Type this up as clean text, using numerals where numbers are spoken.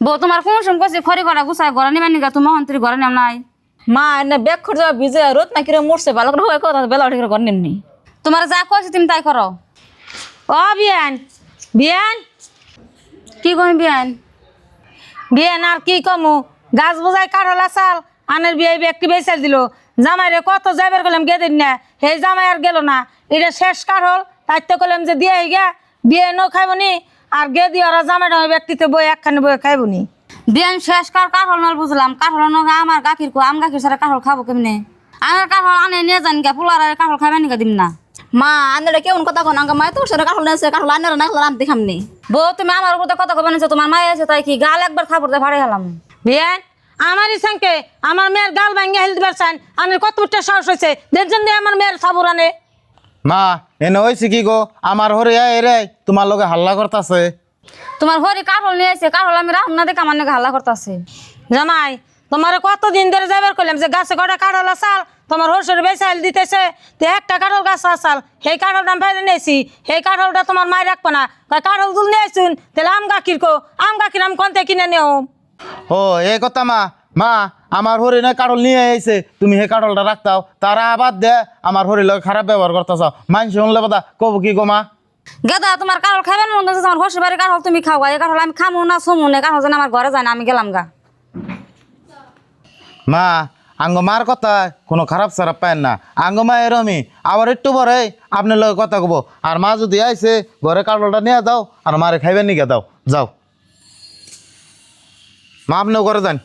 বউ তোমার কোন সময় কইছে খড়ি করা গুছায় ঘরে নিবেন নিগা তুমি মন্ত্রী ঘরে নেম নাই মা এনে ব্যাগ খরচ ভিজে রোদ না কিরে মরছে ভালো করে হয় কথা বেলা উঠে ঘর নেমনি তোমার যা কইছে তুমি তাই করো ও বিয়ান বিয়ান কি কই বিয়ান বিয়ান আর কি কমু গাছ বোঝাই কাঠলা চাল আনের বিয়ে ব্যক্তি বেচাল দিল জামাই রে কত যাইবার করলাম গেদিন না সেই জামাই আর গেল না এটা শেষ কাঠল তাইতে করলাম যে দিয়ে গিয়া বিয়ে ন খাইবনি আর গে দিয়ে ওরা জামাইটা ওই ব্যক্তিতে বই একখানি বই খাইবনি বিয়ান শেষ কাঠল নল বুঝলাম কাঠল নগা আমার গাখির কো আম গাখির সারা কাঠল খাবো কেমনে আমার কাঠল আনে নিয়ে যান গা পোলার কাঠল খাইবেন নিগা দিম না মা আনের কেমন কথা কোন আঙ্গা মাই তো সেটা কাঠল নেছে কাঠল আনের না খেলাম দেখামনি বউ তুমি আমার উপর কথা কবে নিছো তোমার মায়ে আছে তাই কি গাল একবার থাপড়তে ফাড়ে গেলাম বিয়ান আমারই সঙ্গে আমার মেয়ের গাল ভাঙ্গে হেলতে পারছেন আনের কত উঠে সাহস হয়েছে দেখছেন দিয়ে আমার মেয়ের সাবুর আনে মা এনে হয়েছে কি গো আমার হরে এরে তোমার লগে হাল্লা করতেছে তোমার ঘরে কাঠল নিয়ে এসে কাঠল আমি রাহুল না দেখে আমার নাকি হাল্লা করতেছে জামাই তোমার কতদিন ধরে যাবার করলাম যে গাছে কটা কাঠল আসাল তোমার হরসের বেসাইল দিতেছে তো একটা কাঠল গাছ আসাল সেই কাঠলটা আমি বাইরে নিয়েছি সেই কাঠলটা তোমার মায় রাখবো না কাঠল তুল নিয়ে আসুন তাহলে আম গাখির কো আম গাখির আমি কোনতে কিনে নেও ও এই কথা মা মা আমার হরি না কাঠল নিয়ে আইছে তুমি সেই কাঠলটা রাখতাও তারা আবার দে আমার হরি লগে খারাপ ব্যবহার করতেছ মানুষ শুনলে কথা কব কি গো মা গেদা তোমার কাঠল খাবেন মনে হচ্ছে আমার হর্ষের বাড়ি কাঠল তুমি খাওয়া এই কাঠল আমি খামো না সমু না কাঠল যেন আমার ঘরে যায় না আমি গেলাম গা মা আঙ্গ মার কথা কোনো খারাপ সারাপ পায় না আঙ্গ মা এরমই আবার একটু পরে আপনার লগে কথা কব আর মা যদি আইছে ঘরে কাঠলটা নিয়ে দাও আর মারে খাইবেন নিকে দাও যাও মা আপনিও করে যান